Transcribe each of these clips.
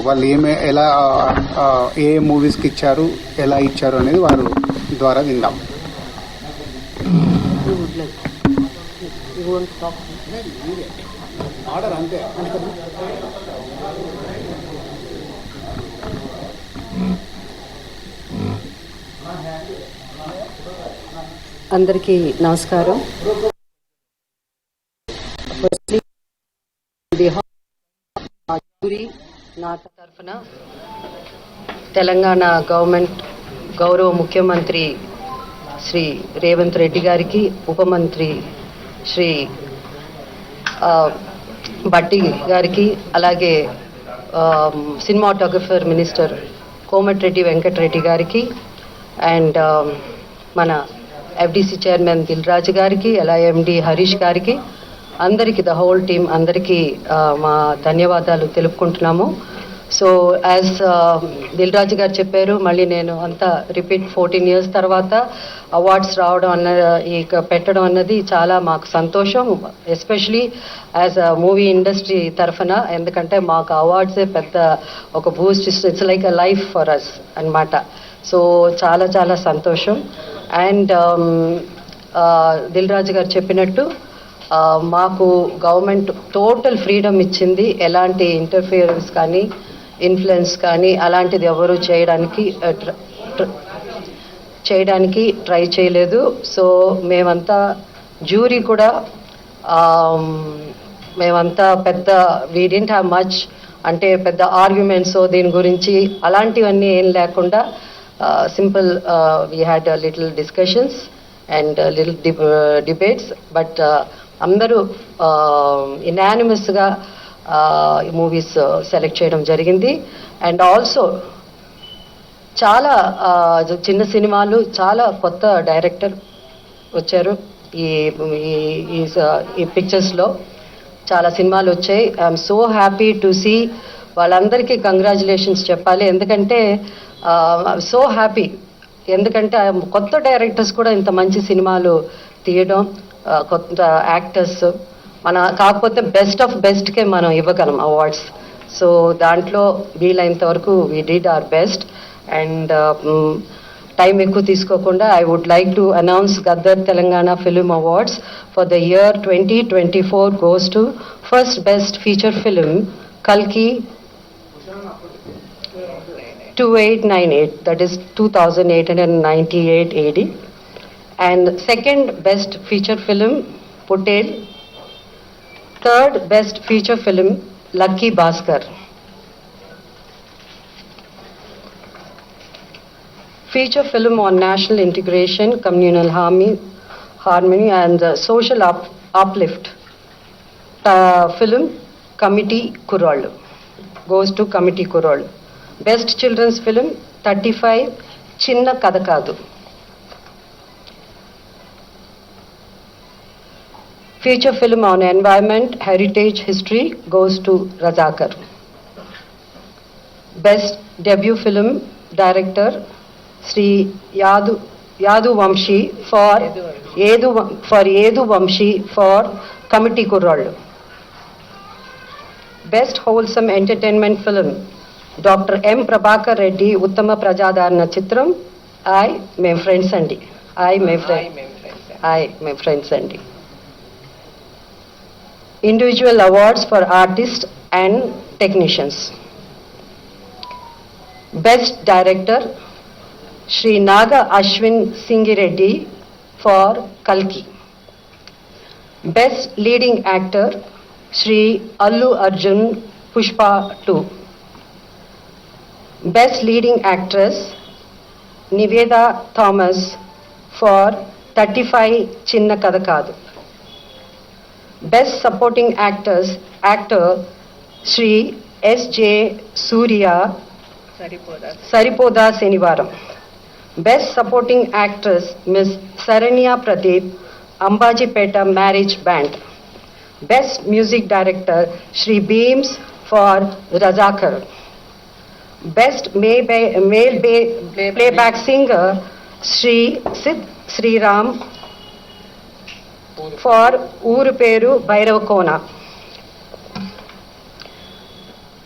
వాళ్ళు ఏ మూవీస్కి ఇచ్చారు, ఎలా ఇచ్చారు అనేది వారు ద్వారా విందాం. అందరికీ నమస్కారం. నా తరఫున తెలంగాణ గవర్నమెంట్ గౌరవ ముఖ్యమంత్రి శ్రీ రేవంత్ రెడ్డి గారికి, ఉప మంత్రి శ్రీ బట్టి గారికి, అలాగే సినిమాటోగ్రఫర్ మినిస్టర్ కోమటిరెడ్డి వెంకటరెడ్డి గారికి, అండ్ మన ఎఫ్డిసి చైర్మన్ దిల్ రాజు గారికి, అలాగే ఎండి హరీష్ గారికి, అందరికీ ద హోల్ టీమ్ అందరికీ మా ధన్యవాదాలు తెలుపుకుంటున్నాము. సో యాజ్ దిల్ రాజు గారు చెప్పారు, మళ్ళీ నేను అంతా రిపీట్ 14 years తర్వాత అవార్డ్స్ రావడం పెట్టడం అన్నది చాలా మాకు సంతోషం, especially as a movie industry తరఫున. ఎందుకంటే మాకు అవార్డ్సే పెద్ద ఒక boost, it's like a life for us అన్నమాట. సో చాలా చాలా సంతోషం. అండ్ దిల్ రాజు గారు చెప్పినట్టు మాకు గవర్నమెంట్ టోటల్ ఫ్రీడమ్ ఇచ్చింది, ఎలాంటి ఇంటర్ఫియరెన్స్ కానీ ఇన్ఫ్లుయెన్స్ కానీ అలాంటిది ఎవరు చేయడానికి ట్రై చేయలేదు. సో మేమంతా జ్యూరీ కూడా మేమంతా పెద్ద వీ డింట్ హ్యావ్ మచ్, అంటే పెద్ద ఆర్గ్యుమెంట్స్ దీని గురించి అలాంటివన్నీ ఏం లేకుండా simple we had little discussions and little debates, but అందరూ ఇనానిమస్గా మూవీస్ సెలెక్ట్ చేయడం జరిగింది. అండ్ ఆల్సో చాలా చిన్న సినిమాలు, చాలా కొత్త డైరెక్టర్ వచ్చారు ఈ పిక్చర్స్లో. చాలా సినిమాలు వచ్చాయి. I'm so happy to see. వాళ్ళందరికీ కంగ్రాచులేషన్స్ చెప్పాలి, ఎందుకంటే సో హ్యాపీ, ఎందుకంటే కొత్త డైరెక్టర్స్ కూడా ఇంత మంచి సినిమాలు తీయడం, కొత్త యాక్టర్స్ కాకపోతే బెస్ట్ ఆఫ్ బెస్ట్కే మనం ఇవ్వగలం అవార్డ్స్. సో దాంట్లో వీలైనంత వరకు we did our best. And time ఎక్కువ తీసుకోకుండా I would like to announce Gaddar Telangana film awards for the year 2024 goes to first best feature film Kalki 2898, that is 2898 AD, and second best feature film Putel, third best feature film Lucky Bhaskar. Feature film on national integration, communal harmony and social uplift, film Committee Kurol, goes to Committee Kurol. Best children's film 35 Chinna Kadakadu. Feature film on environment, heritage, history goes to Razakar. Best debut film director Sri Yadu Vamshi for Yedu Vamshi for Committee Kurol. Best wholesome entertainment film Dr. M. Prabhakar Reddy Uttama Prajadarana Chitram I Mem Friends Andi. My friends Andi. Individual awards for artists and technicians. Best director Shri Naga Ashwin Singireddy for Kalki. Best leading actor Shri Allu Arjun Pushpa 2. Best leading actress Niveda Thomas for 35 Chinna Kadakadu. Best supporting actor Shri S.J. Surya Saripoda Senivaram. Best supporting actress Ms. Saranya Pradeep Ambajipeta Marriage Band. Best music director Shri Beams for Razakar. Best male playback singer Shri Sid Sriram for Uru Peru Bhairavakona.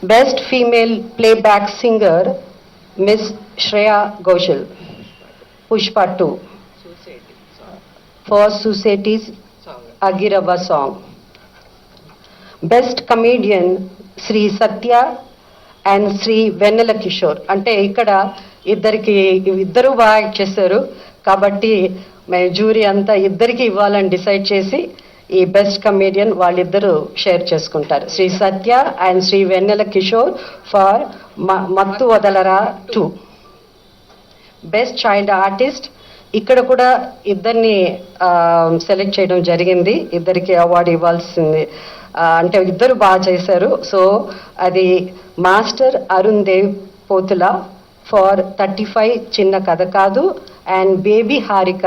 Best Female Playback Singer, Miss Shreya Ghoshal, Pushpa 2, for Society's Agirava song. Best Comedian, Sri Satya and Sri Vennela Kishore. అంటే ఇక్కడ ఇద్దరు బాగా act చేశారు కాబట్టి jury అంతా ఇద్దరికి ఇవ్వాలని decide చేసి ఈ బెస్ట్ కమేడియన్ వాళ్ళిద్దరూ షేర్ చేసుకుంటారు. Shri Satya and Shri Vennela Kishore for Mathu Vadalara 2. Best child artist ఇక్కడ కూడా ఇద్దరిని సెలెక్ట్ చేయడం జరిగింది. ఇద్దరికి అవార్డు ఇవ్వాల్సింది అంటే ఇద్దరు బాగా చేశారు. సో అది మాస్టర్ అరుణ్ దేవ్ పోతుల ఫర్ 35 చిన్న కథ కాదు and baby Harika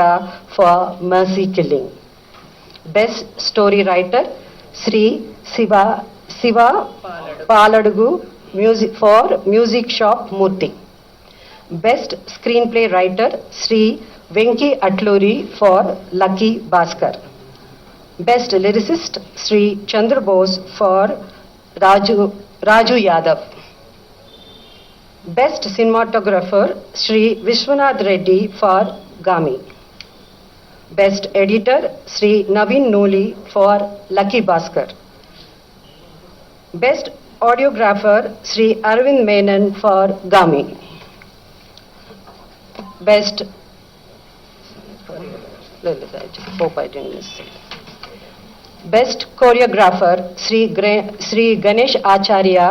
for mercy killing. Best story writer Shri Siva Paladugu music for music shop Murthy. Best screen play writer Shri Venky Atluri for lucky Bhaskar. Best lyricist Shri Chandrabose for Raju Yadav. Best cinematographer Shri Vishwanath Reddy for Gaami. Best Editor Sri Naveen Noli for Lucky Bhaskar. Best Audiographer Sri Arvind Menon for Gami. Best Hope I didn't miss it. Best Choreographer Sri Ganesh Acharya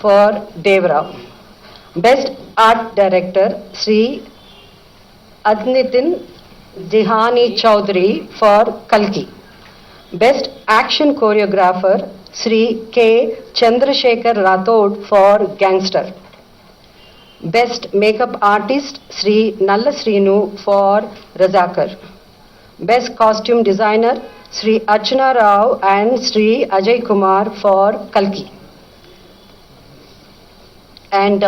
for Devra. Best Art Director Sri Adnitin Dihani Chaudhary for Kalki. Best Action Choreographer Sri K. Chandrasekhar Rathod for Gangster. Best Makeup Artist Sri Nalla Srinu for Razakar. Best Costume Designer Sri Archana Rao and Sri Ajay Kumar for Kalki. And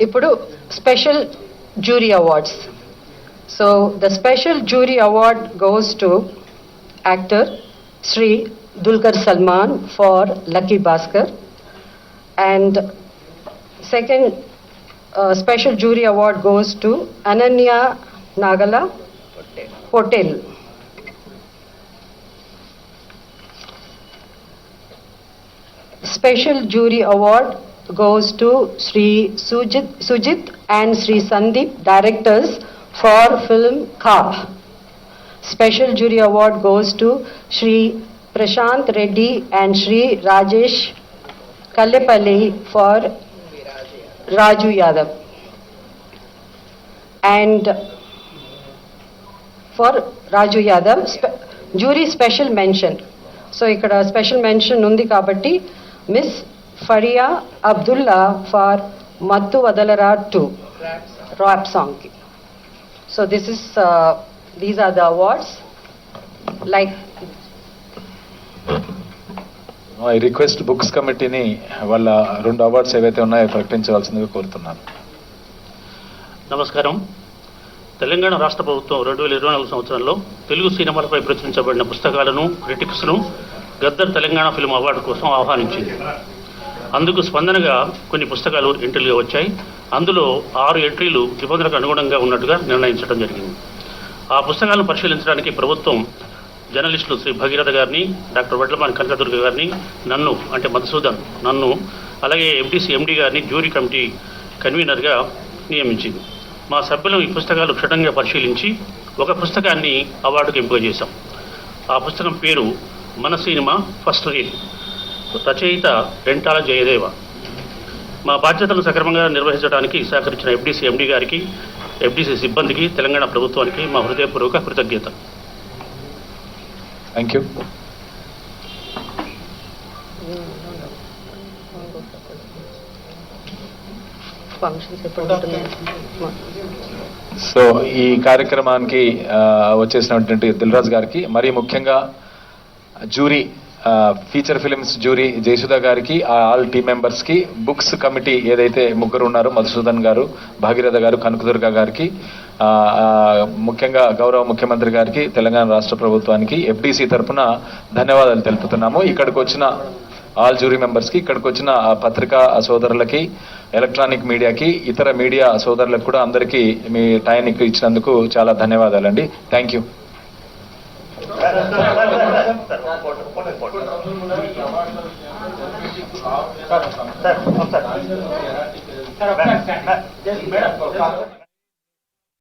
Ipudu Special Jury Awards. So the special jury award goes to actor Sri Dulquer Salman for Lucky Bhaskar, and second special jury award goes to Ananya Nagala Hotel. Special jury award goes to Sri Sujit and Sri Sandeep, directors for film Kaap. Special jury award goes to Shri Prashant Reddy and Shri Rajesh Kallepalli for Raju Yadav. And for Raju Yadav, jury special mention. So ikkada special mention undi kabatti Miss Faria Abdullah for Mattu Vadalara 2 rap song ki. So this is these are the awards. Like I request books committee ni వాళ్ళ 2 awards ఏవైతే ఉన్నాయో ప్రకటించవలసిందిగా కోరుతున్నాను. నమస్కారం. తెలంగాణ రాష్ట్ర ప్రభుత్వం 2024 సంవత్సరంలో తెలుగు సినిమాలపై ప్రచురించబడిన పుస్తకాలను క్రిటిక్స్ను గద్దర్ తెలంగాణ ఫిల్మ్ అవార్డు కోసం ఆహ్వానించింది. అందుకు స్పందనగా కొన్ని పుస్తకాలు ఎంట్రీలుగా వచ్చాయి. అందులో 6 ఎంట్రీలు నిబంధనలకు అనుగుణంగా ఉన్నట్టుగా నిర్ణయించడం జరిగింది. ఆ పుస్తకాలను పరిశీలించడానికి ప్రభుత్వం జర్నలిస్టులు శ్రీ భగీరథ గారిని, డాక్టర్ వడ్లమాని కనకదుర్గ గారిని, నన్ను అంటే మధుసూదన్ నన్ను, అలాగే ఎంటీసీ ఎండి గారిని జ్యూరీ కమిటీ కన్వీనర్గా నియమించింది. మా సభ్యులు ఈ పుస్తకాలు క్షుణ్ణంగా పరిశీలించి ఒక పుస్తకాన్ని అవార్డుకు ఎంపిక చేశాం. ఆ పుస్తకం పేరు మన సినిమా ఫస్ట్ రీల్, రచయిత రెంటాల జయదేవ. మా బాధ్యతలను సక్రమంగా నిర్వహించడానికి సహకరించిన ఎఫ్డీసీ ఎండి గారికి, ఎఫ్డీసీ సిబ్బందికి, తెలంగాణ ప్రభుత్వానికి మా హృదయపూర్వక కృతజ్ఞత. Thank you. సో ఈ కార్యక్రమానికి వచ్చేసినటువంటి దిల్రాజ్ గారికి, మరీ ముఖ్యంగా jury feature films jury Jayasudha గారికి, ఆల్ టీమ్ మెంబర్స్కి, బుక్స్ కమిటీ ఏదైతే 3 ఉన్నారో మధుసూదన్ గారు, భాగీరథ గారు, కనకదుర్గ గారికి, ముఖ్యంగా గౌరవ ముఖ్యమంత్రి గారికి, తెలంగాణ రాష్ట్ర ప్రభుత్వానికి ఎఫ్డీసీ తరఫున ధన్యవాదాలు తెలుపుతున్నాము. ఇక్కడికి వచ్చిన ఆల్ జ్యూరీ మెంబర్స్కి, ఇక్కడికి వచ్చిన పత్రికా సోదరులకి, ఎలక్ట్రానిక్ మీడియాకి, ఇతర మీడియా సోదరులకు కూడా అందరికీ మీ టైం ఇచ్చినందుకు చాలా ధన్యవాదాలండి. Thank you. సార్